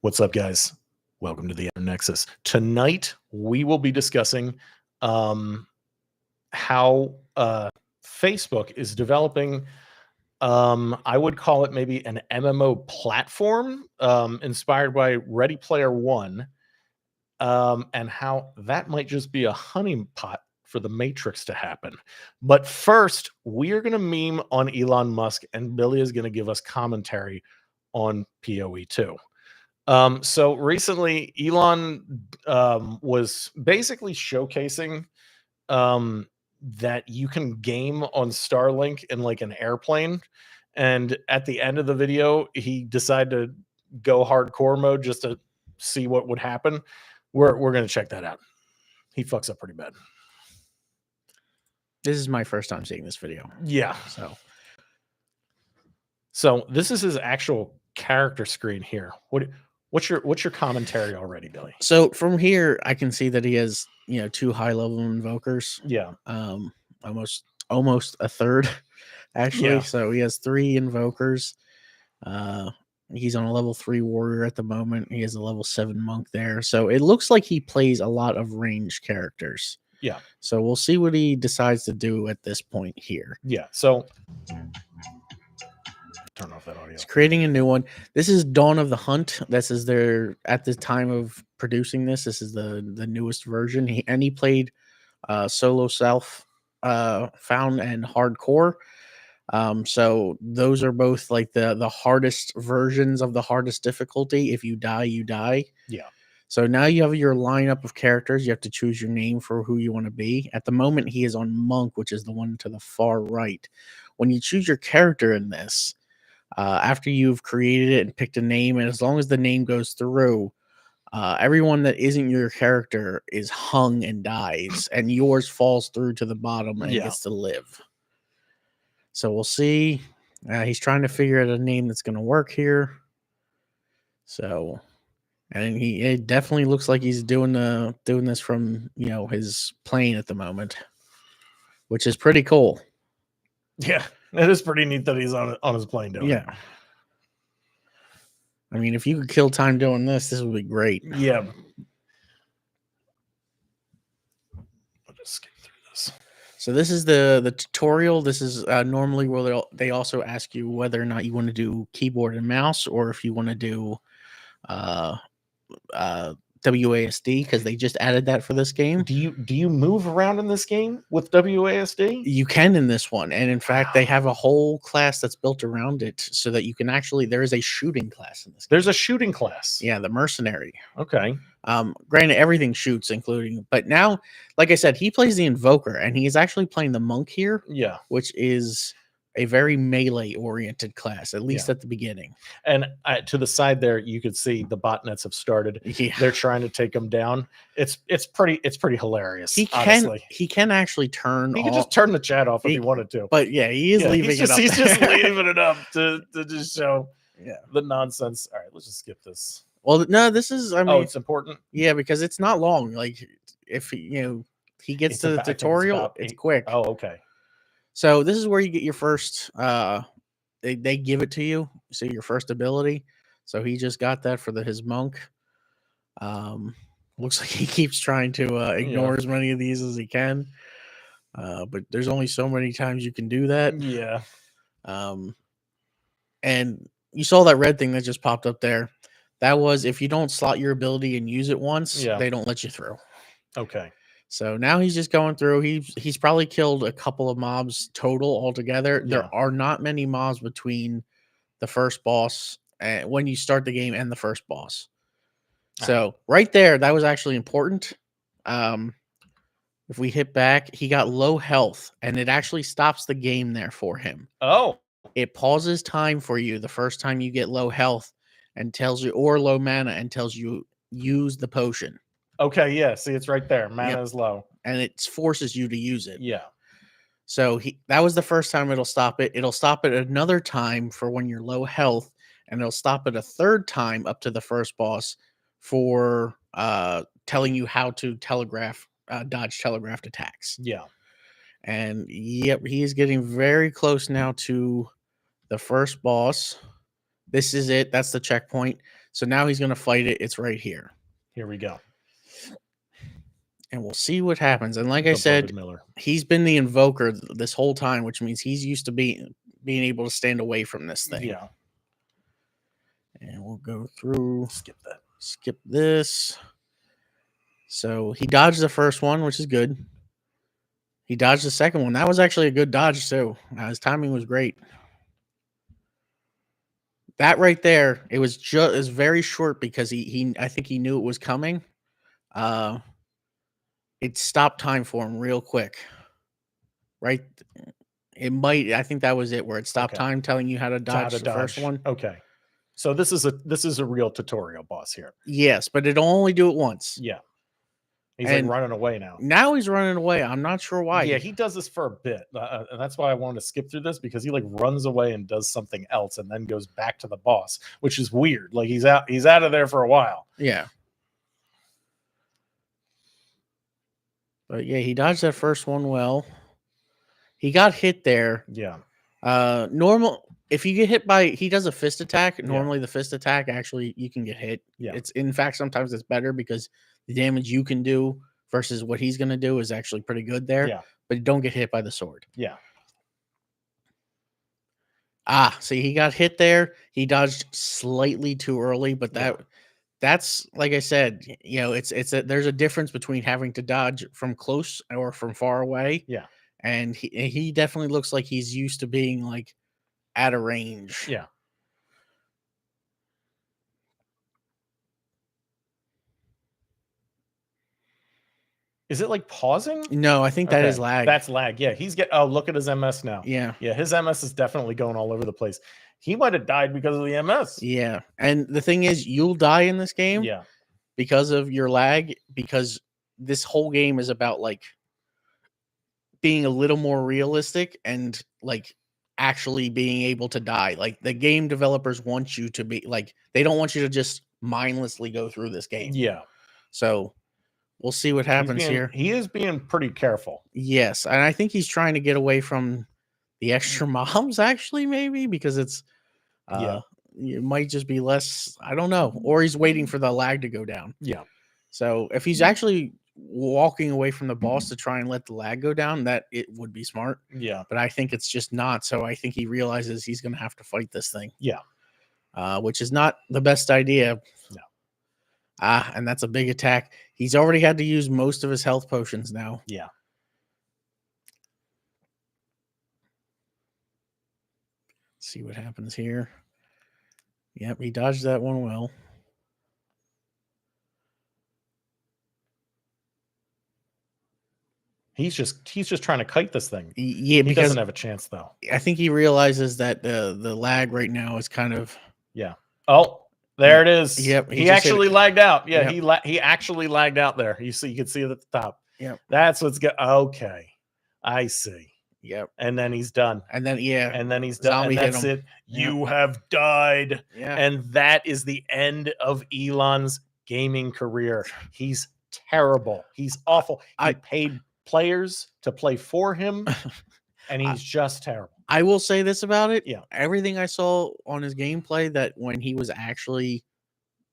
What's up, guys? Welcome to the Nexus. Tonight, we will be discussing how Facebook is developing, I would call it maybe an MMO platform inspired by Ready Player One, and how that might just be a honeypot for the Matrix to happen. But first, we are going to meme on Elon Musk, and Billy is going to give us commentary on PoE 2. So recently, Elon was basically showcasing that you can game on Starlink in like an airplane. And at the end of the video, he decided to go hardcore mode just to see what would happen. We're gonna check that out. He fucks up pretty bad. This is my first time seeing this video. Yeah. So this is his actual character screen here. What's your commentary already, Billy? So from here, I can see that he has, two high level invokers. Yeah. Almost a third, actually. Yeah. So he has 3 invokers. He's on a level 3 warrior at the moment. He has a level 7 monk there. So it looks like he plays a lot of ranged characters. Yeah. So we'll see what he decides to do at this point here. Yeah. So turn off that audio. He's creating a new one. This is Dawn of the Hunt. This is their, at the time of producing this is the newest version. He played solo self found and hardcore. So those are both like the hardest versions of the hardest difficulty. If you die, you die. Yeah. So now you have your lineup of characters. You have to choose your name for who you want to be. At the moment, he is on Monk, which is the one to the far right. When you choose your character in this, after you've created it and picked a name, and as long as the name goes through, everyone that isn't your character is hung and dies, and yours falls through to the bottom and gets to live. So we'll see. He's trying to figure out a name that's going to work here. So, and it definitely looks like he's doing this from his plane at the moment, which is pretty cool. Yeah, it is pretty neat that he's on his plane doing it. Yeah. I mean, if you could kill time doing this would be great. Yeah. I'll just skip through this. So this is the tutorial. This is normally where they also ask you whether or not you want to do keyboard and mouse, or if you want to do WASD, because they just added that for this game. Do you move around in this game with WASD? You can in this one, and in fact, they have a whole class that's built around it so that you can actually. There is a shooting class in this game. There's a shooting class. Yeah, the mercenary. Okay. Granted, everything shoots, including. But now, like I said, he plays the invoker, and he is actually playing the monk here. Yeah, which is a very melee-oriented class, at least at the beginning. And to the side there, you could see the botnets have started. Yeah. They're trying to take him down. It's pretty hilarious. He can actually turn. He can just turn the chat off if he wanted to. But yeah, he is leaving it up. He's just leaving it up to just show the nonsense. All right, let's just skip this. Well, no, this is. I mean, it's important. Yeah, because it's not long. Like if he gets to the tutorial, it's quick. Oh, okay. So this is where you get your first, they give it to you. So your first ability. So he just got that for his monk. Looks like he keeps trying to ignore as many of these as he can. But there's only so many times you can do that. Yeah. And you saw that red thing that just popped up there. That was if you don't slot your ability and use it once, they don't let you through. Okay. So now he's just going through. He's probably killed a couple of mobs total altogether. Yeah. There are not many mobs between the first boss and when you start the game and the first boss. So right there, that was actually important. If we hit back, he got low health, and it actually stops the game there for him. Oh. It pauses time for you the first time you get low health and tells you, or low mana, and tells you use the potion. Okay, yeah. See, it's right there. Mana is low. And it forces you to use it. Yeah. So that was the first time it'll stop it. It'll stop it another time for when you're low health, and it'll stop it a third time up to the first boss for telling you how to dodge telegraphed attacks. Yeah. And yep, he is getting very close now to the first boss. This is it. That's the checkpoint. So now he's going to fight it. It's right here. Here we go. And we'll see what happens. And like I The said, Beloved Miller. he's been the invoker this whole time, which means he's used to being able to stand away from this thing. Yeah. And we'll go through. Skip that. Skip this. So he dodged the first one, which is good. He dodged the second one. That was actually a good dodge too. His timing was great. That right there, it was very short because I think he knew it was coming. It stopped time for him real quick. Right? It might. I think that was it, where it stopped time, telling you how to dodge the first one. Okay. So this is a real tutorial boss here. Yes, but it'll only do it once. Yeah. He's like running away now. Now he's running away. I'm not sure why. Yeah, he does this for a bit. And that's why I wanted to skip through this, because he like runs away and does something else and then goes back to the boss, which is weird. Like he's out of there for a while. Yeah. But yeah, he dodged that first one well. He got hit there. Yeah. Normal, if you get hit by, he does a fist attack. Normally the fist attack, actually, you can get hit. Yeah. It's, in fact, sometimes it's better because the damage you can do versus what he's going to do is actually pretty good there. Yeah. But don't get hit by the sword. Yeah. See, he got hit there. He dodged slightly too early, but that's like I said, you know, there's a difference between having to dodge from close or from far away. Yeah. And he definitely looks like he's used to being like at a range. Yeah. Is it like pausing? No, I think that is lag. That's lag. Yeah, look at his MS now. Yeah. Yeah, his MS is definitely going all over the place. He might have died because of the MS. Yeah. And the thing is, you'll die in this game because of your lag, because this whole game is about like being a little more realistic and like actually being able to die. Like the game developers want you to be like, they don't want you to just mindlessly go through this game. Yeah. So we'll see what happens here. He is being pretty careful. Yes. And I think he's trying to get away from the extra mobs, actually, maybe, because it's it might just be less, I don't know. Or he's waiting for the lag to go down. Yeah. So if he's actually walking away from the boss to try and let the lag go down, that it would be smart. Yeah. But I think it's just not. So I think he realizes he's going to have to fight this thing. Yeah. Which is not the best idea. No. And that's a big attack. He's already had to use most of his health potions now. Yeah. Let's see what happens here. Yep, he dodged that one well. He's just trying to kite this thing. Yeah, he doesn't have a chance though. I think he realizes that the lag right now is kind of Oh, there it is. Yep, he actually lagged out. Yeah, yep. he actually lagged out there. You can see it at the top. Yep. That's what's good. Okay. I see. Yep. And then he's done. And then he's done. And that's it. You have died. Yeah. And that is the end of Elon's gaming career. He's terrible. He's awful. He paid players to play for him, and he's just terrible. I will say this about it. Yeah. Everything I saw on his gameplay, that when he was actually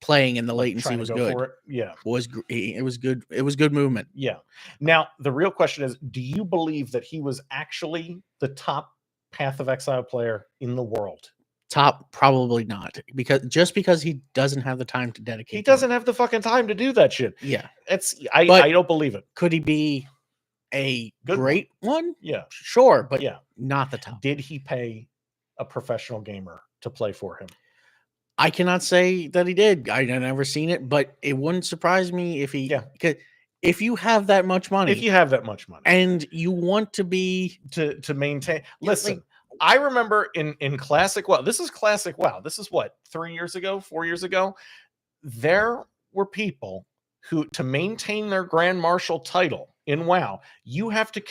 playing and the latency was good. It was good. It was good movement. Yeah. Now, the real question is, do you believe that he was actually the top Path of Exile player in the world? Top, probably not, because he doesn't have the time to dedicate. He doesn't have the fucking time to do that shit. Yeah. I don't believe it. Could he be a great one? Yeah. Sure, but not the top. Did he pay a professional gamer to play for him? I cannot say that he did. I've never seen it, but it wouldn't surprise me if he. Because if you have that much money, and you want to be to maintain. Listen, I remember in Classic WoW. This is Classic WoW. This is what, 4 years ago. There were people who, to maintain their Grand Marshal title, in WoW, you have to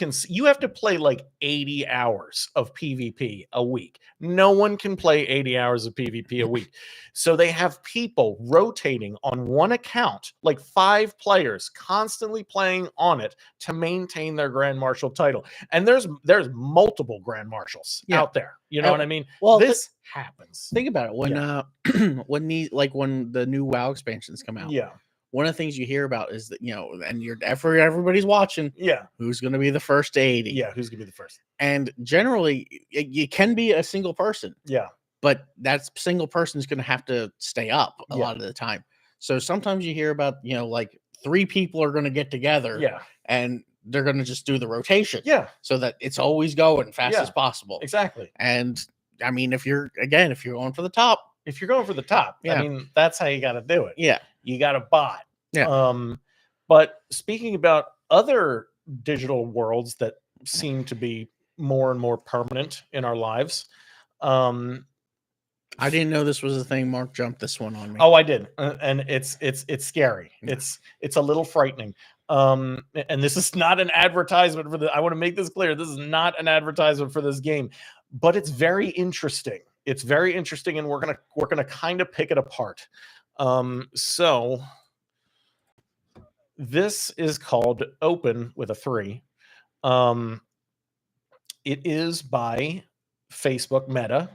play like 80 hours of PvP a week. No one can play 80 hours of PvP a week. So they have people rotating on one account, like 5 players constantly playing on it to maintain their Grand Marshal title. And there's multiple Grand Marshals out there. You know what I mean? Well, this happens. Think about it. When when the new WoW expansions come out. Yeah. One of the things you hear about is that, and everybody's watching. Yeah. Who's going to be the first to 80? Yeah. Who's going to be the first? And generally, you can be a single person. Yeah. But that single person is going to have to stay up a lot of the time. So sometimes you hear about, like 3 people are going to get together. Yeah. And they're going to just do the rotation. Yeah. So that it's always going fast as possible. Exactly. And I mean, if you're going for the top. If you're going for the top, I mean, that's how you got to do it. Yeah. You got to bot. Yeah. But speaking about other digital worlds that seem to be more and more permanent in our lives, I didn't know this was a thing. Mark jumped this one on me. Oh, I did, and it's scary. It's a little frightening. And this is not an advertisement for the. I want to make this clear. This is not an advertisement for this game, but it's very interesting. It's very interesting, and we're gonna kind of pick it apart. So this is called Open with a 3. It is by Facebook Meta.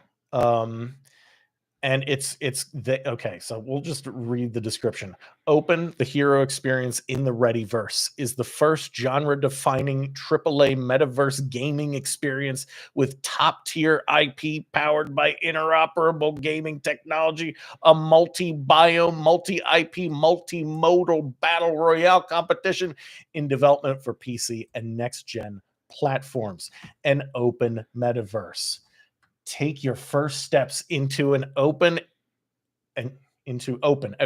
And okay, so we'll just read the description. Open, the hero experience in the Readyverse, is the first genre-defining AAA metaverse gaming experience with top-tier IP powered by interoperable gaming technology, a multi-biome, multi-IP, multimodal battle royale competition in development for PC and next-gen platforms. An open metaverse. Take your first steps into a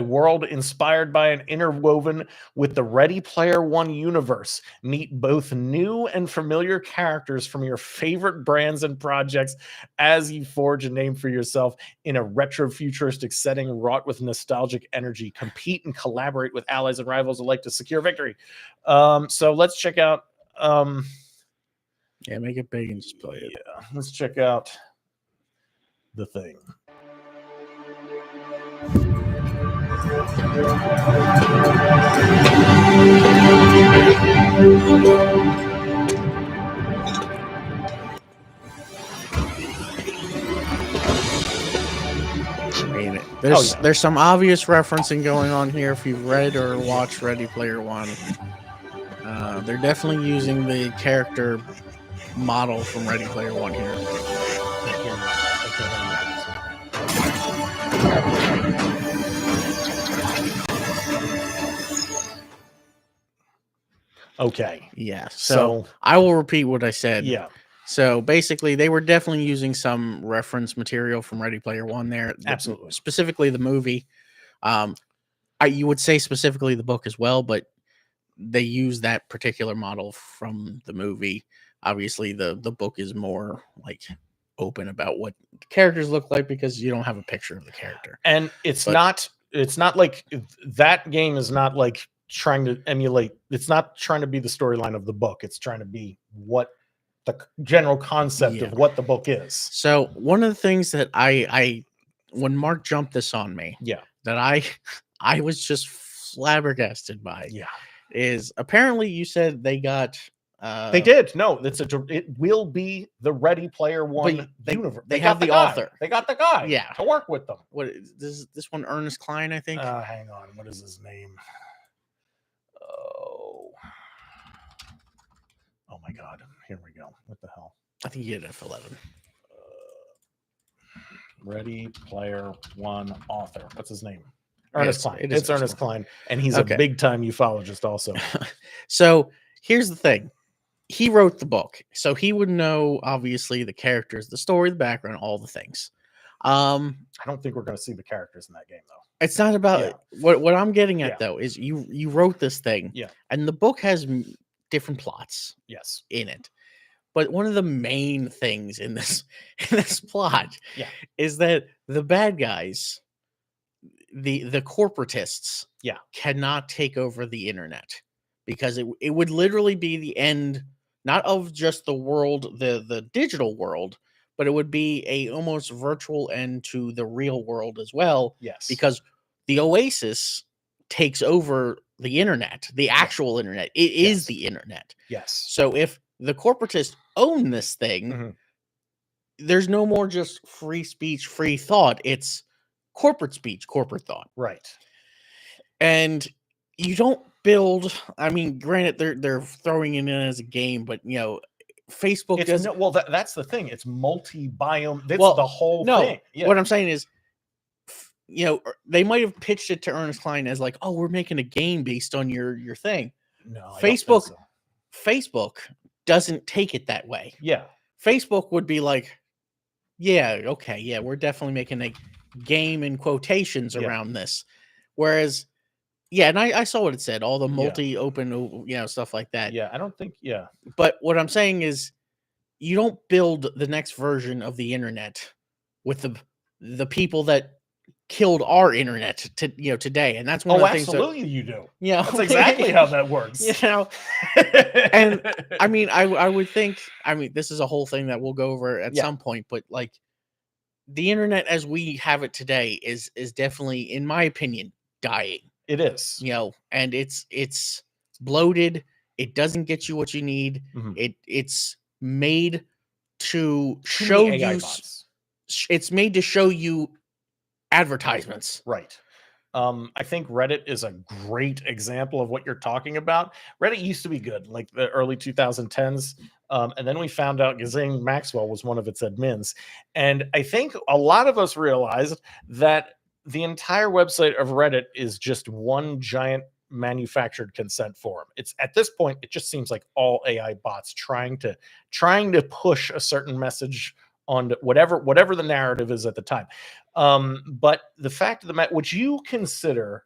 world inspired by and interwoven with the Ready Player One universe. Meet both new and familiar characters from your favorite brands and projects as you forge a name for yourself in a retro-futuristic setting wrought with nostalgic energy. Compete and collaborate with allies and rivals alike to secure victory. So let's check out. Yeah, make it big and just play it. Yeah, let's check out the thing. There's some obvious referencing going on here if you've read or watched Ready Player One. They're definitely using the character model from Ready Player One here. Okay. Yeah. So I will repeat what I said. Yeah. So basically, they were definitely using some reference material from Ready Player One there. Absolutely. Specifically the movie. You would say specifically the book as well, but they use that particular model from the movie. Obviously, the book is more like open about what the characters look like because you don't have a picture of the character. And it's not like that game is not like trying to emulate. It's not trying to be the storyline of the book. It's trying to be what the general concept of what the book is. So one of the things that I when Mark jumped this on me, that I was just flabbergasted by, is apparently you said they got. They did. No, it will be the Ready Player One universe. They have the author. They got the guy. To work with them. What is this one? Ernest Cline, I think. Hang on. What is his name? Oh my God. Here we go. What the hell? I think you did F11. Ready Player One author. What's his name? Ernest Cline. It's Ernest Cline, and he's a big time ufologist also. So here's the thing. He wrote the book, so he would know obviously the characters, the story, the background, all the things. I don't think we're going to see the characters in that game though. It's not about what I'm getting at though is you wrote this thing, and the book has different plots, in it. But one of the main things in this plot, is that the bad guys, the corporatists, cannot take over the internet because it would literally be the end, not of just the world, the digital world, but it would be a almost virtual end to the real world as well, Yes. because the Oasis takes over the internet, the actual internet. It is Yes. the internet. Yes. So if the corporatists own this thing, Mhm. there's no more just free speech, free thought. It's corporate speech, corporate thought. Right. And you don't build, I mean, granted, they're throwing it in as a game, but you know, Facebook It's does no, well, that's the thing. It's multi-biome. That's well, the whole no, thing. Yeah. what I'm saying is, you know, they might have pitched it to Ernest Klein as like, oh, we're making a game based on your thing. No, I don't think Facebook so. Facebook doesn't take it that way. Yeah. Facebook would be like, yeah, okay, yeah, we're definitely making a game in quotations Yeah. around this. Whereas, yeah, and I saw what it said, all the Yeah. multi-open, you know, stuff like that. Yeah. I don't think. Yeah. But what I'm saying is, you don't build the next version of the internet with the people that killed our internet to, you know, today, and that's one Oh, of the things that, absolutely, you do. you know, That's exactly how that works. you know. And I mean, I would think, I mean, this is a whole thing that we'll go over at Yeah. some point, but like the internet as we have it today is definitely, in my opinion, dying. It is. You know, and it's bloated. It doesn't get you what you need. Mhm. It's made to Too show many AI you. bots. It's made to show you advertisements. Right. I think Reddit is a great example of what you're talking about. Reddit used to be good, like the early 2010s. And then we found out Ghislaine Maxwell was one of its admins. And I think a lot of us realized that the entire website of Reddit is just one giant manufactured consent form. It's at this point, it just seems like all AI bots trying to push a certain message on whatever the narrative is at the time. But the fact of the matter, would you consider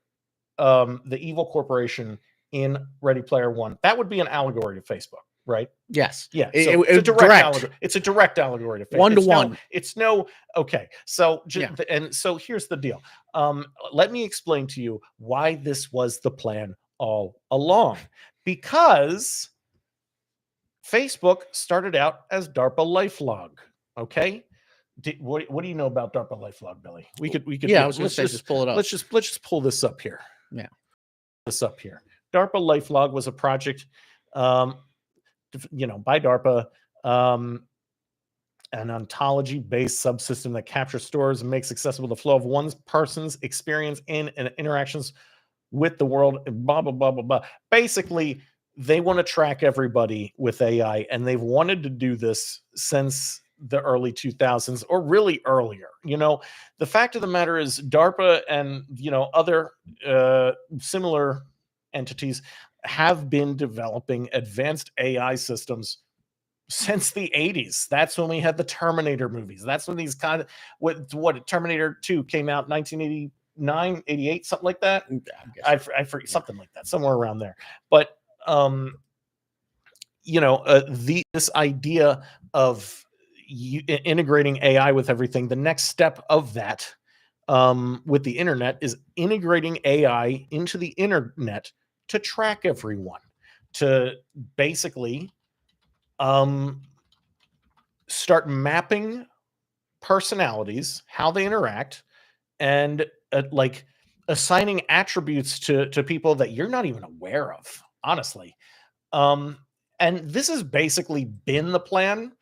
the evil corporation in Ready Player One? That would be an allegory to Facebook, right? Yes. Yeah. It- So it- it's a direct direct. allegory. It's a direct allegory to Facebook. One to It's no- one. It's no okay. So Yeah. and so here's the deal. Let me explain to you why this was the plan all along. Because Facebook started out as DARPA LifeLog. Okay. What do you know about DARPA LifeLog, Billy? We could. Yeah, I was going to say, just pull it up. Let's just pull this up here. Yeah. This up here. DARPA LifeLog was a project, by DARPA, an ontology-based subsystem that captures, stores, and makes accessible the flow of one person's experience in and interactions with the world. And blah blah blah blah blah. Basically, they want to track everybody with AI, and they've wanted to do this since the early 2000s, or really earlier. The fact of the matter is DARPA and other similar entities have been developing advanced AI systems since the 80s. That's when we had the Terminator movies. That's when these kind of what Terminator 2 came out 1989, 88, something like that. I forget, something like that, somewhere around there. But this idea of integrating AI with everything, the next step of that with the internet is integrating AI into the internet to track everyone, to basically start mapping personalities, how they interact, and like assigning attributes to people that you're not even aware of, honestly. And this has basically been the plan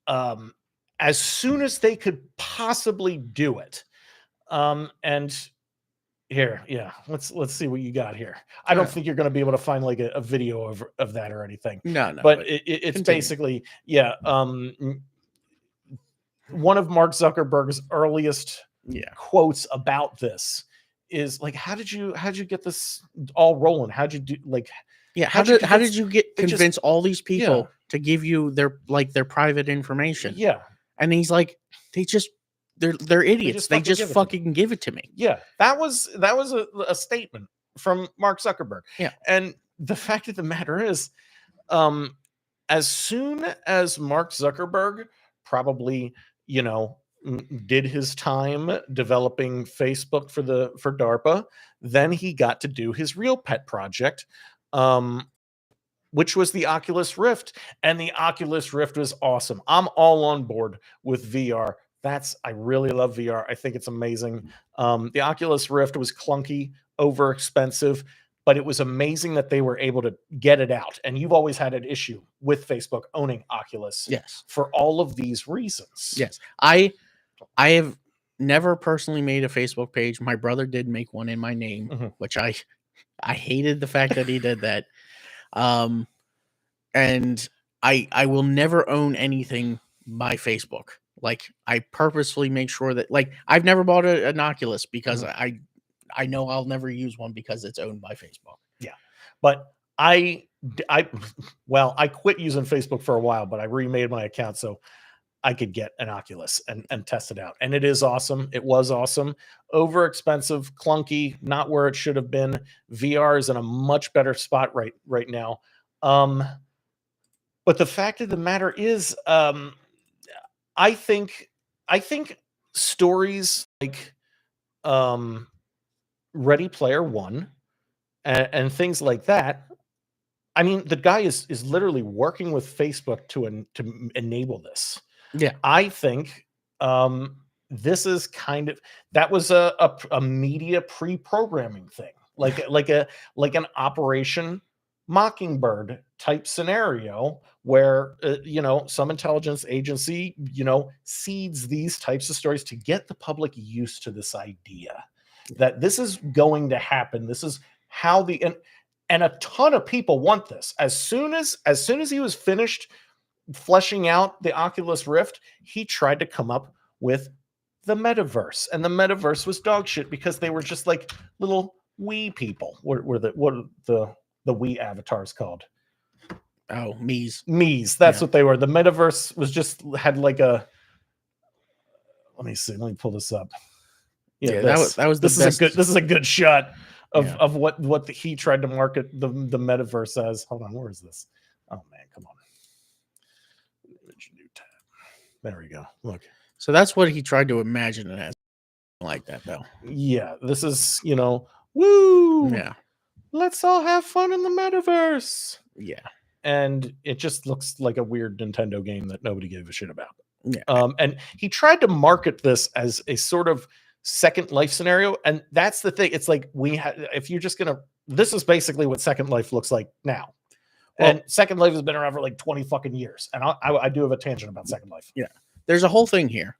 as soon as they could possibly do it. And here, yeah, let's see what you got here. I don't think you're going to be able to find like a video of that or anything. No, but it's continue. Basically, yeah. One of Mark Zuckerberg's earliest quotes about this is like, how did you get this all rolling? How'd you do, like, yeah, how did you convince all these people to give you their private information? Yeah. And he's like, they're idiots. They just fucking give it to me. Yeah. That was a statement from Mark Zuckerberg. Yeah. And the fact of the matter is, as soon as Mark Zuckerberg probably, did his time developing Facebook for DARPA, then he got to do his real pet project, which was the Oculus Rift, and the Oculus Rift was awesome. I'm all on board with VR. I really love VR. I think it's amazing. The Oculus Rift was clunky, over expensive, but it was amazing that they were able to get it out. And you've always had an issue with Facebook owning Oculus, Yes, for all of these reasons. yes. I have never personally made a Facebook page. My brother did make one in my name, which I hated the fact that he did that. And I will never own anything by Facebook. Like, I purposefully make sure that, like, I've never bought an Oculus because I know I'll never use one because it's owned by Facebook. Yeah, but I quit using Facebook for a while, but I remade my account so I could get an Oculus and test it out. And it is awesome. It was awesome. Over expensive, clunky, not where it should have been. VR is in a much better spot right now. But the fact of the matter is, I think stories like Ready Player One and things like that. I mean, the guy is literally working with Facebook to enable this. Yeah, I think this is kind of, that was a media pre-programming thing, like an Operation Mockingbird type scenario where some intelligence agency seeds these types of stories to get the public used to this idea that this is going to happen. This is how and a ton of people want this. As soon as he was finished fleshing out the Oculus Rift, he tried to come up with the metaverse, and the metaverse was dog shit because they were just like little Wii people. What are the Wii avatars called? Oh, Me's. That's what they were. The metaverse was just had like a. Let me see. Let me pull this up. Yeah, that was the best. This is a good shot of what he tried to market the metaverse as. Hold on, where is this? Oh man, come on. New tab. There we go. Look. So that's what he tried to imagine it as, like that though. Yeah, this is woo. Yeah, let's all have fun in the metaverse. Yeah, and it just looks like a weird Nintendo game that nobody gave a shit about. Yeah, and he tried to market this as a sort of Second Life scenario, and that's the thing. It's like if you're just gonna, this is basically what Second Life looks like now. Well, and Second Life has been around for like 20 fucking years. And I do have a tangent about Second Life. Yeah. There's a whole thing here.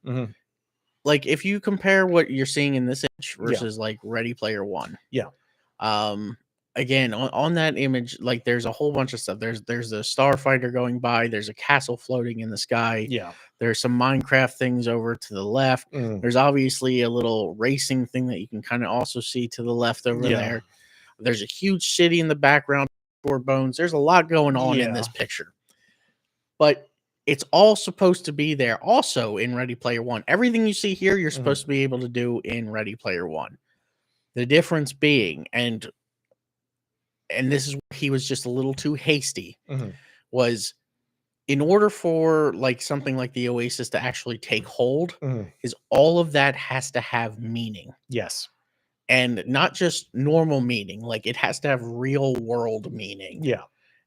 Like, if you compare what you're seeing in this image versus like Ready Player One. Yeah. Again, on that image, like, there's a whole bunch of stuff. There's a starfighter going by. There's a castle floating in the sky. Yeah. There's some Minecraft things over to the left. There's obviously a little racing thing that you can kind of also see to the left over there. There's a huge city in the background. Bones. There's a lot going on in this picture, but it's all supposed to be there also in Ready Player One. Everything you see here, you're supposed to be able to do in Ready Player One. The difference being, and this is where he was just a little too hasty, was in order for like something like the Oasis to actually take hold, is all of that has to have meaning. Yes. And not just normal meaning, like it has to have real world meaning. Yeah.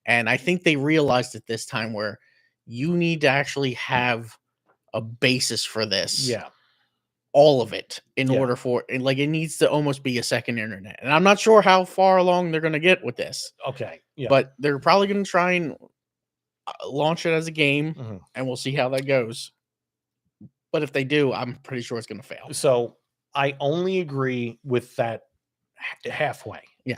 And I think they realized at this time where you need to actually have a basis for this. Yeah. All of it in order for it. Like, it needs to almost be a second internet. And I'm not sure how far along they're going to get with this. Okay. Yeah. But they're probably going to try and launch it as a game, and we'll see how that goes. But if they do, I'm pretty sure it's going to fail. So I only agree with that halfway. Yeah.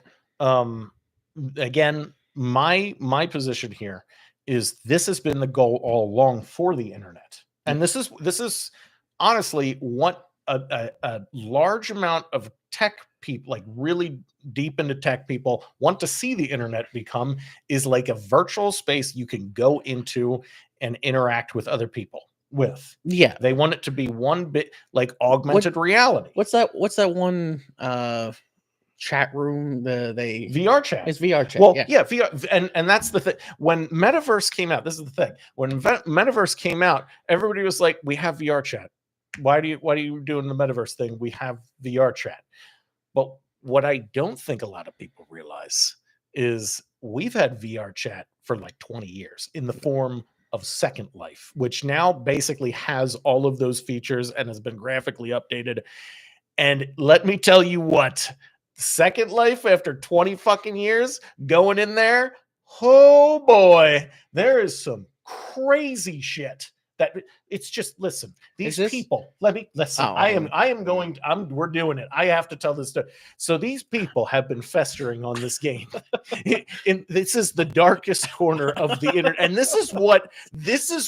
Again, my position here is this has been the goal all along for the internet. And this is honestly what a large amount of tech people, like really deep into tech people, want to see the internet become, is like a virtual space you can go into and interact with other people with. Yeah. They want it to be one bit like augmented reality. What's that one chat room? The VR chat. It's VR chat. Well, yeah, VR, and that's the thing. When Metaverse came out, this is the thing. When Metaverse came out, everybody was like, "We have VR chat. Why are you doing the Metaverse thing? We have VR chat." But what I don't think a lot of people realize is we've had VR chat for like 20 years in the form of Second Life, which now basically has all of those features and has been graphically updated. And let me tell you what, Second Life after 20 fucking years going in there, oh boy, there is some crazy shit. That it's just, listen, these people, let me listen. We're doing it. I have to tell this story. So these people have been festering on this game. This is the darkest corner of the internet. And this is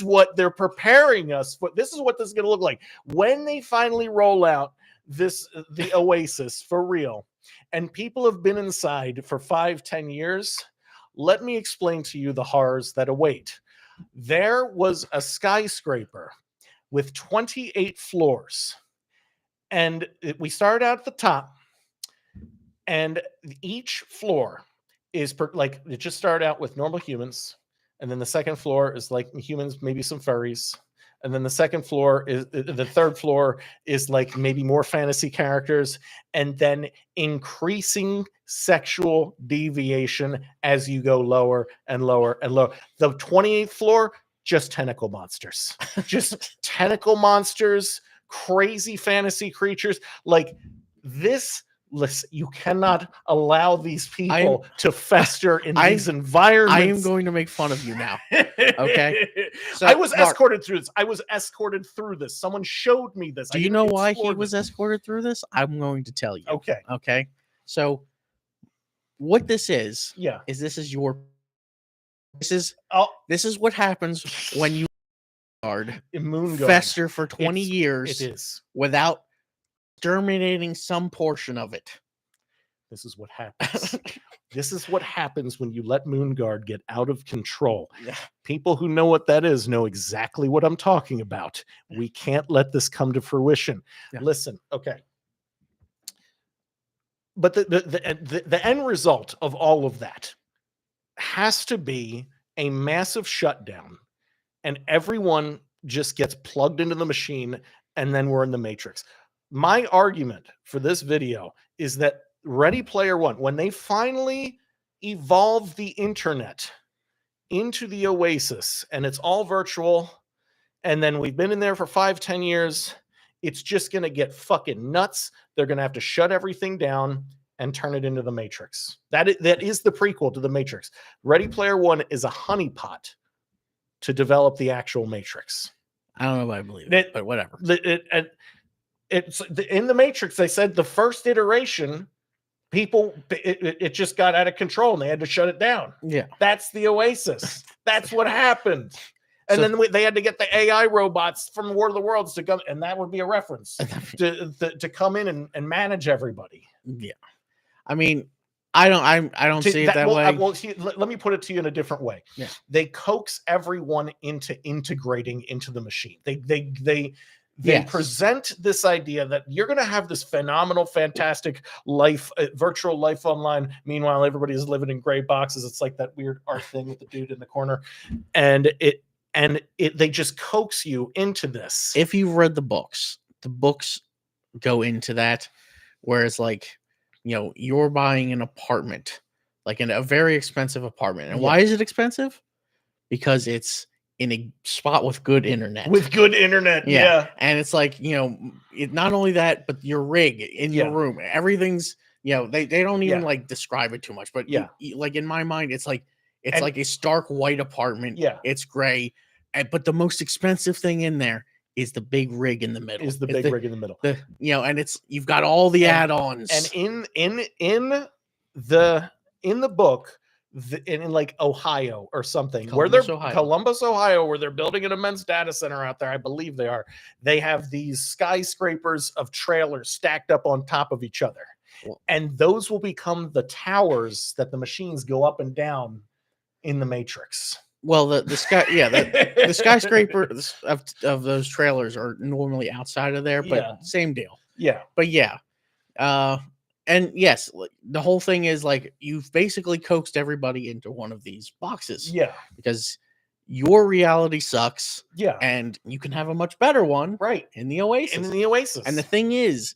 what they're preparing us for. This is what this is going to look like when they finally roll out the Oasis for real. And people have been inside for 5-10 years. Let me explain to you the horrors that await. There was a skyscraper with 28 floors. And we started out at the top. And each floor is it just started out with normal humans. And then the second floor is like humans, maybe some furries. And then the third floor is like maybe more fantasy characters, and then increasing sexual deviation as you go lower and lower and lower. The 28th floor, just tentacle monsters, just tentacle monsters, crazy fantasy creatures like this. Listen, you cannot allow these people to fester in these environments. I am going to make fun of you now. Okay. So I was escorted through this. Someone showed me this. Do you know why he was escorted through this? I'm going to tell you. Okay. Okay. So what this is this is what happens when you fester for 20 years without exterminating some portion of it. This is what happens. This is what happens when you let Moonguard get out of control. Yeah. People who know what that is know exactly what I'm talking about. We can't let this come to fruition. Yeah. Listen, okay. But the end result of all of that has to be a massive shutdown, and everyone just gets plugged into the machine, and then we're in the Matrix. My argument for this video is that Ready Player One, when they finally evolve the internet into the Oasis, and it's all virtual, and then we've been in there for 5-10 years, it's just going to get fucking nuts. They're going to have to shut everything down and turn it into the Matrix. That is the prequel to the Matrix. Ready Player One is a honeypot to develop the actual Matrix. I don't know if I believe it, but whatever. It's in the Matrix. They said the first iteration, it just got out of control and they had to shut it down. Yeah, that's the Oasis. That's what happened. And then they had to get the AI robots from War of the Worlds to come, and that would be a reference to come in and manage everybody. Yeah, I mean, I don't see it that way. Let me put it to you in a different way. Yeah, they coax everyone into integrating into the machine. They present this idea that you're going to have this phenomenal, fantastic life, virtual life online. Meanwhile, everybody is living in gray boxes. It's like that weird art thing with the dude in the corner, and they just coax you into this. If you've read the books go into that, whereas like, you know, you're buying an apartment, like in a very expensive apartment. And why is it expensive? Because it's in a spot with good internet. Yeah. And it's like, you know, not only that, but your rig in your room, everything's, you know, they don't even like describe it too much, but like in my mind, it's like a stark white apartment. Yeah. It's gray. But the most expensive thing in there is the big rig in the middle. You know, and you've got all the add-ons. And in the book, in like Ohio or something, Columbus, Ohio, where they're building an immense data center out there, I believe they have these skyscrapers of trailers stacked up on top of each other. And those will become the towers that the machines go up and down in the Matrix. Well, the skyscrapers of those trailers are normally outside of there, but same deal. Yeah. But and yes, the whole thing is like you've basically coaxed everybody into one of these boxes. Yeah. Because your reality sucks. Yeah. And you can have a much better one. Right. In the Oasis. And the thing is,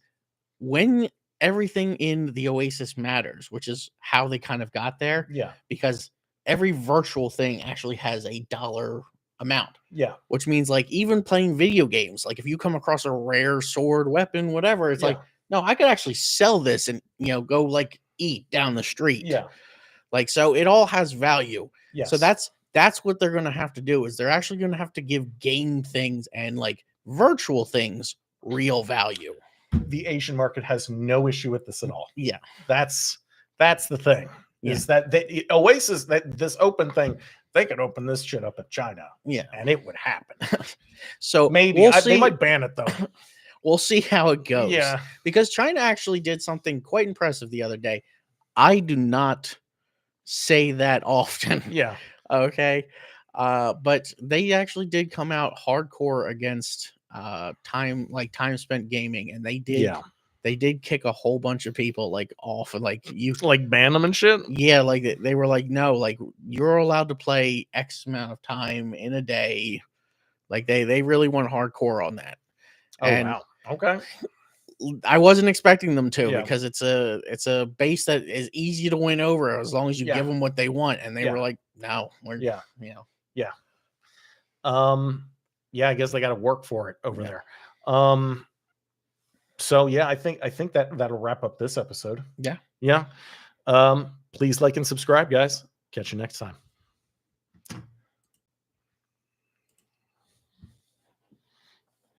when everything in the Oasis matters, which is how they kind of got there, Yeah. because every virtual thing actually has a dollar amount. Yeah. Which means, like, even playing video games, like if you come across a rare sword, weapon, whatever, it's like, no, I could actually sell this and, go like eat down the street. Yeah. Like, so it all has value. Yes. So that's what they're going to have to do, is they're actually going to have to give game things and like virtual things real value. The Asian market has no issue with this at all. Yeah. That's the thing. Yeah. Is that Oasis, that this open thing, they could open this shit up in China. Yeah. And it would happen. So maybe they might ban it though. We'll see how it goes. Yeah. Because China actually did something quite impressive the other day. I do not say that often. Yeah. Okay. But they actually did come out hardcore against time spent gaming, and they did kick a whole bunch of people like off, and like you like ban them and shit. Yeah, like they were like, no, like you're allowed to play X amount of time in a day. Like they really went hardcore on that. Oh, wow. Okay. I wasn't expecting them to, Yeah. because it's a base that is easy to win over as long as you give them what they want, and they were like, no, we're Yeah. I guess they got to work for it over there. So yeah, I think that'll wrap up this episode. Yeah. Please like and subscribe, guys. Catch you next time.